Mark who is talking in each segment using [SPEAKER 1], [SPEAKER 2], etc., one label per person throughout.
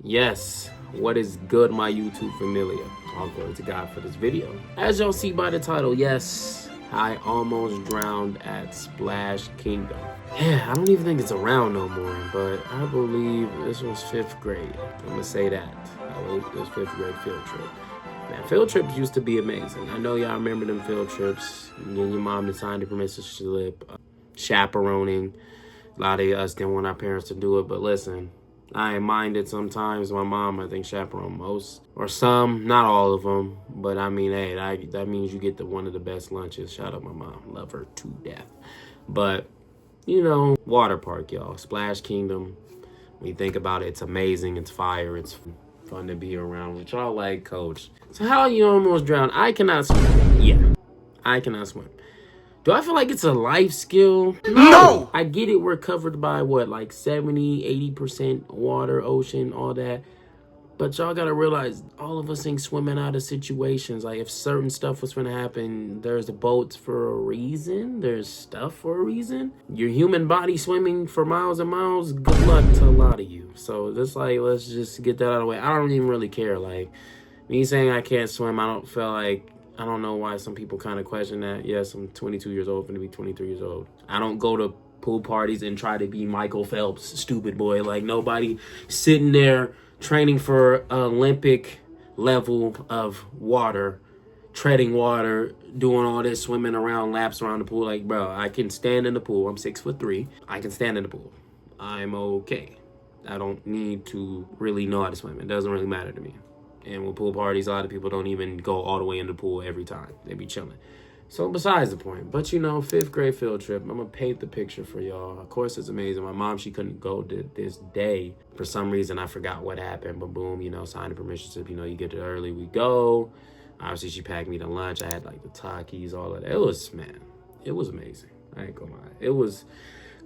[SPEAKER 1] Yes, what is good, my YouTube familia? All glory to God for this video. As y'all see by the title, yes, I almost drowned at Splash Kingdom. Yeah, I don't even think it's around no more, but I believe this was 5th grade. I'm gonna say that. I believe it was 5th grade field trip. Man, field trips used to be amazing. I know y'all remember them field trips. Getting your mom to sign the permission slip, chaperoning. A lot of us didn't want our parents to do it, but listen, I ain't minded sometimes. My mom, I think, chaperone most. Or some, not all of them. But I mean, hey, that means you get one of the best lunches. Shout out my mom. Love her to death. But, you know, water park, y'all. Splash Kingdom. When you think about it, it's amazing. It's fire. It's fun to be around. Which y'all like, coach. So how you almost drowned? I cannot swim. Yeah, I cannot swim. Do I feel like it's a life skill? No! I get it, we're covered by what, like 70, 80% water, ocean, all that. But y'all gotta realize, all of us ain't swimming out of situations. Like, if certain stuff was gonna happen, there's boats for a reason. There's stuff for a reason. Your human body swimming for miles and miles, good luck to a lot of you. So, just like, let's just get that out of the way. I don't even really care. Like, me saying I can't swim, I don't feel like, I don't know why some people kind of question that. Yes, I'm 22 years old, finna be 23 years old. I don't go to pool parties and try to be Michael Phelps, stupid boy. Like, nobody sitting there training for Olympic level of water, treading water, doing all this, swimming around, laps around the pool. Like, bro, I can stand in the pool. I'm 6'3". I can stand in the pool. I'm okay. I don't need to really know how to swim. It doesn't really matter to me. And with pool parties, a lot of people don't even go all the way in the pool every time. They be chilling. So besides the point. But, you know, 5th grade field trip. I'm going to paint the picture for y'all. Of course, it's amazing. My mom, she couldn't go this day. For some reason, I forgot what happened. But boom, you know, signed a permission slip. You know, you get there early, we go. Obviously, she packed me to lunch. I had, like, the Takis, all of that. It was, man, it was amazing. I ain't gonna lie. It was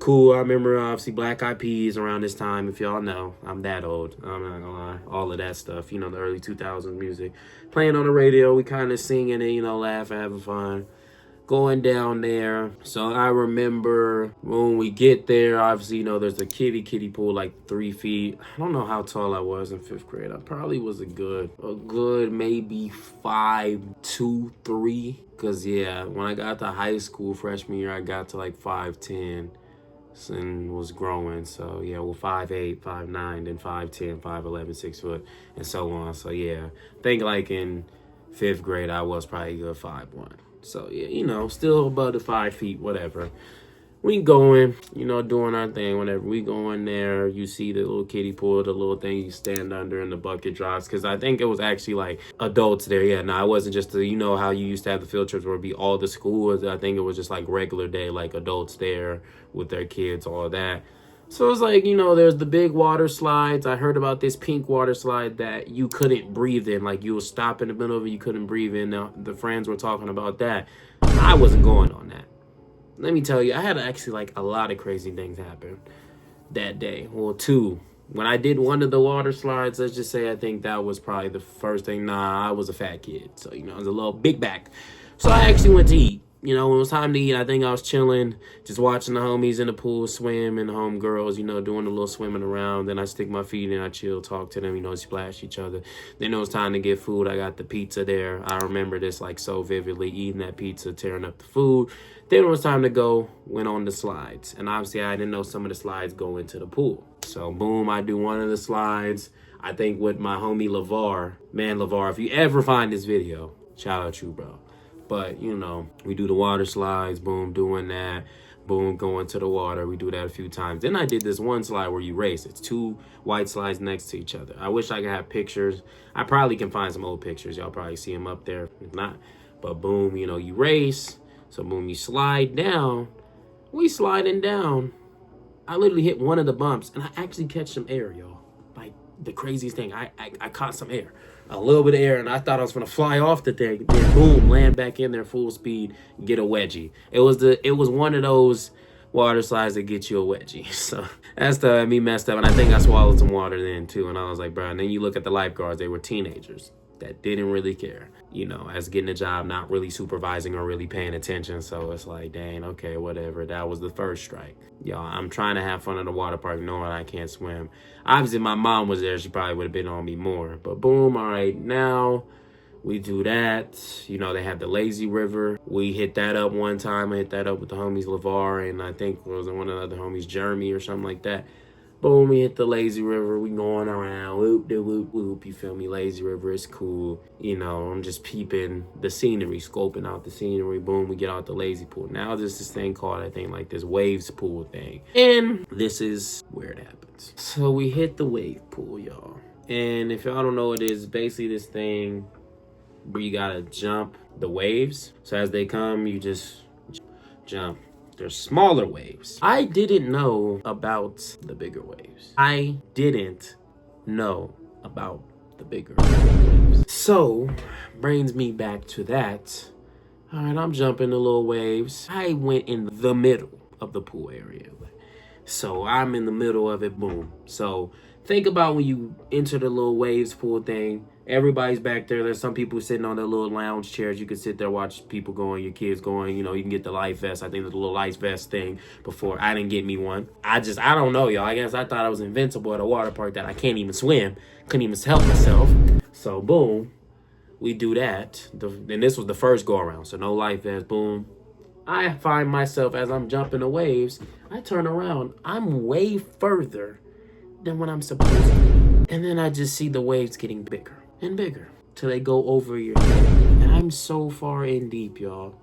[SPEAKER 1] cool. I remember, obviously, Black Eyed Peas around this time. If y'all know, I'm that old. I'm not gonna lie. All of that stuff, you know, the early 2000s music. Playing on the radio, we kind of singing it, you know, laughing, having fun. Going down there. So I remember when we get there, obviously, you know, there's a kiddie pool, like 3 feet. I don't know how tall I was in 5th grade. I probably was a good maybe 5'2", 3. Cause yeah, when I got to high school freshman year, I got to like 5'10". And was growing. So yeah, well, 5'8", 5'9", then 5'10", 5'11", 6 foot, and so on. So yeah, I think like in 5th grade, I was probably a good 5'1". So yeah, you know, still above the 5 feet, whatever. We going, you know, doing our thing. Whenever we go in there, you see the little kiddie pool, the little thing you stand under and the bucket drops. Because I think it was actually like adults there. Yeah, no, it wasn't just the, you know how you used to have the field trips where it'd be all the schools. I think it was just like regular day, like adults there with their kids, all that. So it's like, you know, there's the big water slides. I heard about this pink water slide that you couldn't breathe in. Like, you would stop in the middle of it, you couldn't breathe in. Now, the friends were talking about that. I wasn't going on that. Let me tell you, I had actually like a lot of crazy things happen that day. Well, 2. When I did one of the water slides, let's just say I think that was probably the first thing. Nah, I was a fat kid. So, you know, I was a little big back. So I actually went to eat. You know, when it was time to eat, I think I was chilling, just watching the homies in the pool swim and the homegirls, you know, doing a little swimming around. Then I stick my feet in, I chill, talk to them, you know, splash each other. Then it was time to get food. I got the pizza there. I remember this like so vividly, eating that pizza, tearing up the food. Then it was time to go, went on the slides. And obviously I didn't know some of the slides go into the pool. So boom, I do one of the slides. I think with my homie LeVar. Man, LeVar, if you ever find this video, shout out you, bro. But, you know, we do the water slides, boom, doing that, boom, going to the water. We do that a few times. Then I did this one slide where you race. It's 2 white slides next to each other. I wish I could have pictures. I probably can find some old pictures. Y'all probably see them up there. If not, but boom, you know, you race. So boom, you slide down. We sliding down. I literally hit one of the bumps, and I actually catch some air, y'all. Like, the craziest thing, I caught some air. A little bit of air, and I thought I was gonna fly off the thing. Then boom, land back in there full speed, get a wedgie. It was one of those water slides that get you a wedgie. So that's me messed up, and I think I swallowed some water then too. And I was like, bro. And then you look at the lifeguards; they were teenagers. that didn't really care. You know, as getting a job, not really supervising or really paying attention. So it's like, dang, okay, whatever. That was the first strike. Y'all, I'm trying to have fun at the water park knowing I can't swim. Obviously, my mom was there. She probably would have been on me more. But boom, all right, now we do that. You know, they have the lazy river. We hit that up one time. I hit that up with the homies LeVar and I think it was one of the other homies, Jeremy or something like that. Boom, we hit the lazy river. We going around, whoop de whoop whoop. You feel me? Lazy river is cool. You know, I'm just peeping the scenery, scoping out the scenery. Boom, we get out the lazy pool. Now there's this thing called, I think, like this waves pool thing. And this is where it happens. So we hit the wave pool, y'all. And if y'all don't know what it is, basically this thing where you gotta jump the waves. So as they come, you just jump. There's smaller waves. I didn't know about the bigger waves. I didn't know about the bigger waves. So, brings me back to that. All right, I'm jumping the little waves. I went in the middle of the pool area. So, I'm in the middle of it, boom. So, think about when you enter the little waves pool thing. Everybody's back there. There's some people sitting on their little lounge chairs. You can sit there, watch people going, your kids going. You know, you can get the life vest. I think there's a little life vest thing before. I didn't get me one. I don't know, y'all. I guess I thought I was invincible at a water park that I can't even swim. Couldn't even help myself. So, boom, we do that. And this was the first go around. So, no life vest, boom. I find myself as I'm jumping the waves. I turn around. I'm way further than what I'm supposed to. And then I just see the waves getting bigger and bigger till they go over your head. And I'm so far in deep, y'all.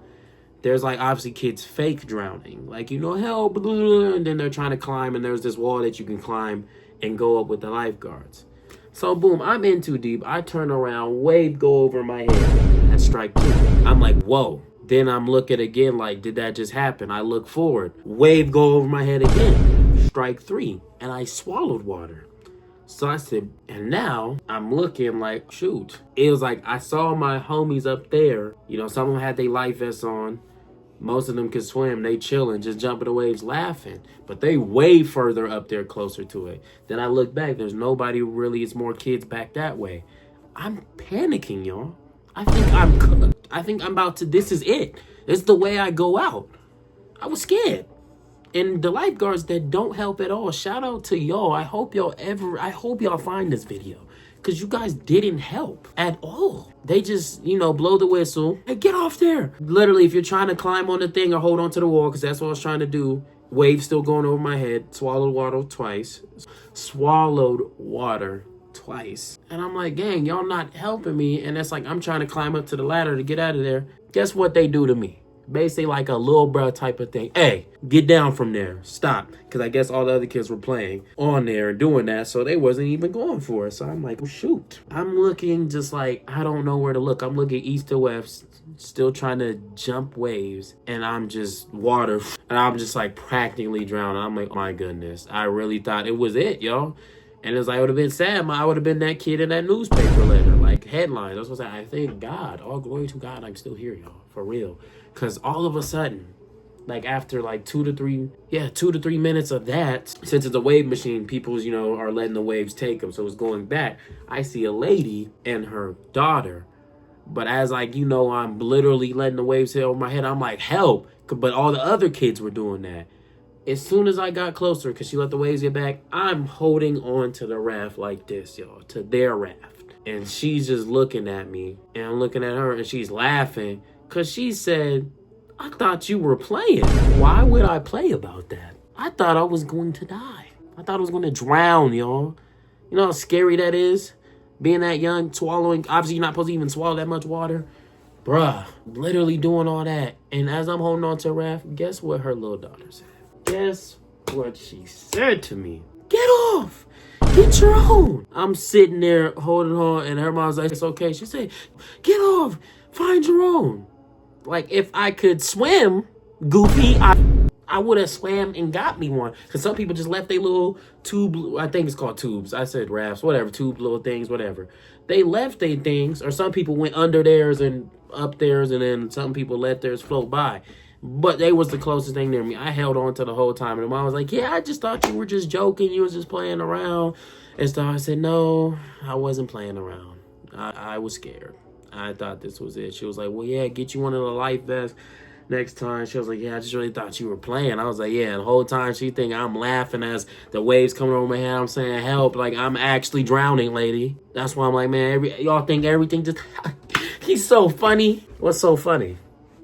[SPEAKER 1] There's like obviously kids fake drowning. Like, you know, help, blah, blah, blah, and then they're trying to climb and there's this wall that you can climb and go up with the lifeguards. So boom, I'm in too deep. I turn around, wave go over my head. That's strike 2. I'm like, whoa. Then I'm looking again like, did that just happen? I look forward, wave go over my head again. Strike 3. And I swallowed water. So I said, and now I'm looking like, shoot. It was like I saw my homies up there. You know, some of them had their life vests on. Most of them could swim. They chilling, just jumping the waves, laughing. But they way further up there, closer to it. Then I look back. There's nobody really. It's more kids back that way. I'm panicking, y'all. I think I'm cooked. I think I'm about to, this is it. This is the way I go out. I was scared. And the lifeguards that don't help at all, shout out to y'all. I hope y'all find this video. Because you guys didn't help at all. They just, you know, blow the whistle. Hey, get off there. Literally, if you're trying to climb on the thing or hold on to the wall, because that's what I was trying to do. Wave still going over my head. Swallowed water twice. And I'm like, gang, y'all not helping me. And it's like, I'm trying to climb up to the ladder to get out of there. Guess what they do to me? Basically like a little bruh type of thing. Hey, get down from there. Stop. Because I guess all the other kids were playing on there and doing that. So they wasn't even going for it. So I'm like, well, shoot. I'm looking just like, I don't know where to look. I'm looking east to west, still trying to jump waves. And I'm just water. And I'm just like practically drowning. I'm like, oh my goodness. I really thought it was it, y'all. And it's like, I would have been sad. I would have been that kid in that newspaper letter. Like headlines. I was going to say, I thank God. All glory to God. I'm still here, y'all. For real. Because all of a sudden, like after like 2 to 3 minutes of that, since it's a wave machine, people, you know, are letting the waves take them. So it's going back. I see a lady and her daughter. But as like, you know, I'm literally letting the waves hit over my head. I'm like, help. But all the other kids were doing that. As soon as I got closer, because she let the waves get back, I'm holding on to the raft like this, y'all, to their raft. And she's just looking at me. And I'm looking at her and she's laughing. Because she said, I thought you were playing. Why would I play about that? I thought I was going to die. I thought I was going to drown, y'all. You know how scary that is? Being that young, swallowing. Obviously, you're not supposed to even swallow that much water. Bruh, literally doing all that. And as I'm holding on to a raft, guess what her little daughter said? Guess what she said to me? Get off. Get your own. I'm sitting there holding on, and her mom's like, it's okay. She said, get off. Find your own. Like, if I could swim, goofy, I would have swam and got me one. Because some people just left their little tube, I think it's called tubes. I said rafts, whatever, tube little things, whatever. They left their things, or some people went under theirs and up theirs, and then some people let theirs float by. But they was the closest thing near me. I held on to the whole time. And the mom was like, yeah, I just thought you were just joking. You was just playing around. And so I said, no, I wasn't playing around. I was scared. I thought this was it. She was like, well, yeah, get you one of the life vests next time. She was like, yeah, I just really thought you were playing. I was like, yeah. And the whole time she think I'm laughing as the waves coming over my head. I'm saying, help. Like, I'm actually drowning, lady. That's why I'm like, man, y'all think everything just... He's so funny. What's so funny?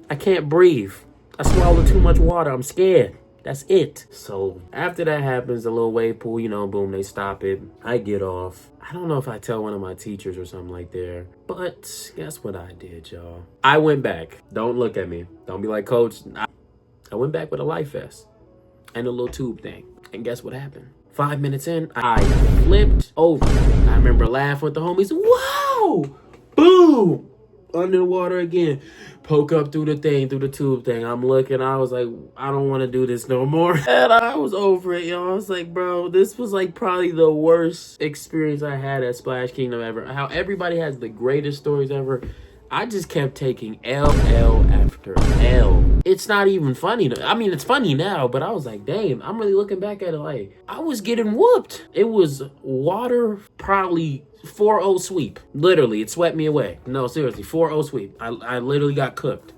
[SPEAKER 1] I can't breathe. I swallowed too much water. I'm scared. That's it. So after that happens, the little wave pool, you know, boom, they stop it. I get off. I don't know if I tell one of my teachers or something like there, but guess what I did, y'all? I went back. Don't look at me. Don't be like, coach. I went back with a life vest and a little tube thing. And guess what happened? 5 minutes in, I flipped over. I remember laughing with the homies. Whoa! Boom! Under the water again. Poke up through the thing, through the tube thing. I'm looking, I was like, I don't want to do this no more. And I was over it, y'all. I was like, bro, this was like probably the worst experience I had at Splash Kingdom ever. How everybody has the greatest stories ever. I just kept taking L after L. It's not even funny. I mean, it's funny now, but I was like, damn, I'm really looking back at it like, I was getting whooped. It was water, probably 4-0 sweep. Literally, it swept me away. No, seriously, 4-0 sweep. I literally got cooked.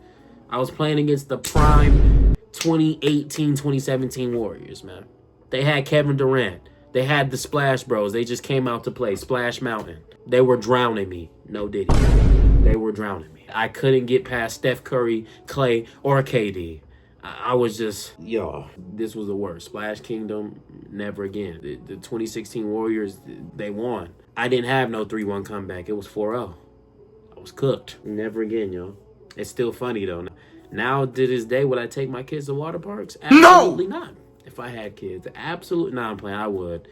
[SPEAKER 1] I was playing against the prime 2018, 2017 Warriors, man. They had Kevin Durant. They had the Splash Bros. They just came out to play Splash Mountain. They were drowning me. No diddy. They were drowning me. I couldn't get past Steph Curry, Clay, or KD. I was just, yo, this was the worst. Splash Kingdom, never again. The 2016 Warriors, they won. I didn't have no 3-1 comeback. It was 4-0. I was cooked. Never again, yo. It's still funny, though. Now, to this day, would I take my kids to water parks? Absolutely not. If I had kids, absolutely not. I'm playing, I would.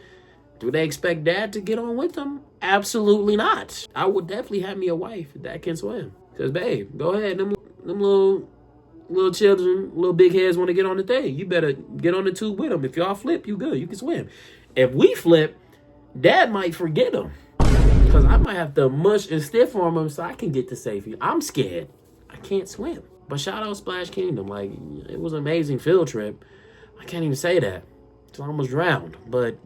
[SPEAKER 1] Do they expect dad to get on with them? Absolutely not. I would definitely have me a wife that can swim. Because, babe, go ahead. Them little children, little big heads want to get on the thing. You better get on the tube with them. If y'all flip, you good. You can swim. If we flip, dad might forget them. Because I might have to mush and stiff arm them so I can get to safety. I'm scared. I can't swim. But shout out Splash Kingdom. Like, it was an amazing field trip. I can't even say that. I almost drowned, but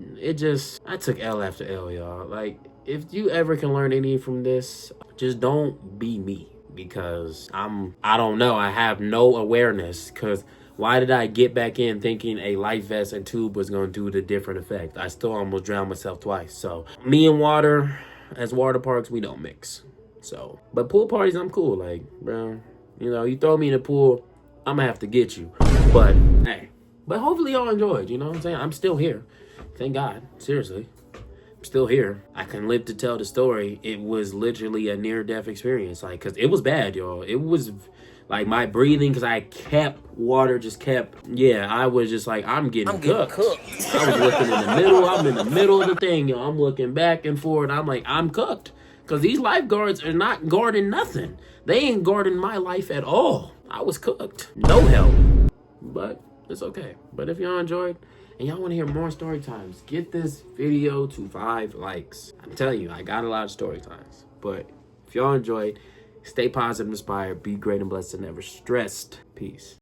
[SPEAKER 1] I took L after L, y'all. Like, if you ever can learn anything from this, just don't be me, because I don't know, I have no awareness, because why did I get back in thinking a life vest and tube was going to do the different effect? I still almost drowned myself twice. So me and water, as water parks, we don't mix. So, but pool parties, I'm cool. Like, bro, you know, you throw me in the pool, I'm gonna have to get you. But hey. But hopefully y'all enjoyed, you know what I'm saying? I'm still here. Thank God. Seriously. I'm still here. I can live to tell the story. It was literally a near-death experience. Like, because it was bad, y'all. It was, like, my breathing, because I kept, water just kept, yeah, I was just like, I'm getting cooked. I was looking in the middle. I'm in the middle of the thing, y'all. I'm looking back and forth. I'm like, I'm cooked. Because these lifeguards are not guarding nothing. They ain't guarding my life at all. I was cooked. No help. But it's okay. But if y'all enjoyed and y'all want to hear more story times, get this video to 5 likes. I'm telling you, I got a lot of story times. But if y'all enjoyed, stay positive, inspired, be great and blessed, and never stressed. Peace.